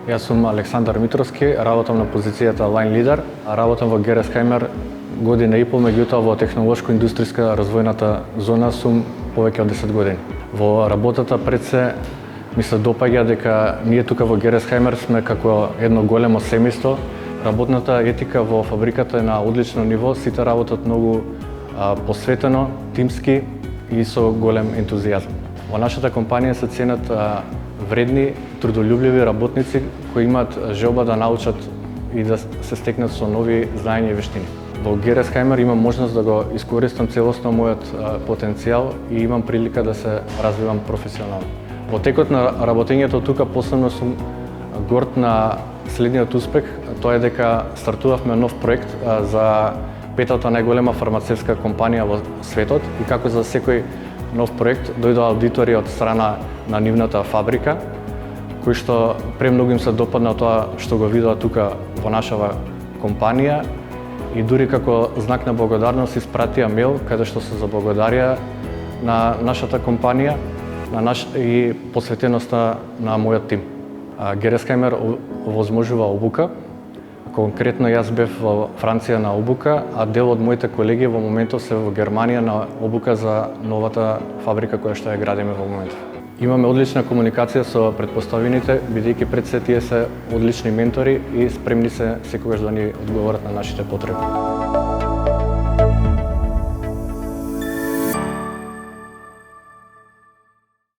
Јас сум Александар Митровски, работам на позицијата Line Leader, а работам во Gerresheimer година и пол, меѓутоа во технолошко-индустријска развојната зона сум повеќе од 10 години. Во работата пред се ми се допаѓа дека ние тука во Gerresheimer сме како едно големо семејство. Работната етика во фабриката е на одлично ниво, сите работат многу посветено, тимски и со голем ентузијазам. Во нашата компанија се ценат вредни, трудолюбливи работници кои имаат желба да научат и да се стекнат со нови знаења и вештини. Во Gerresheimer имам можност да го искористам целосно мојот потенцијал и имам прилика да се развивам професионално. Во текот на работењето тука посебно сум горд на следниот успех, тоа е дека стартувавме нов проект за петата најголема фармацевтска компанија во светот и како за секој нов проект дојдоа аудитори од страна на нивната фабрика, кои што премногу им се допадна тоа што го видоа тука во нашава компанија и дури како знак на благодарност испратија мејл каде што се заблагодарија на нашата компанија и посветеноста на мојот тим. Gerresheimer овозможува обука. Конкретно јас бев во Франција на обука, а дел од моите колеги во моментов се во Германија на обука за новата фабрика која што ја градиме во моментов. Имаме одлична комуникација со претпоставените, бидејќи пред се тие се одлични ментори и спремни се секогаш да ни одговорат на нашите потреби.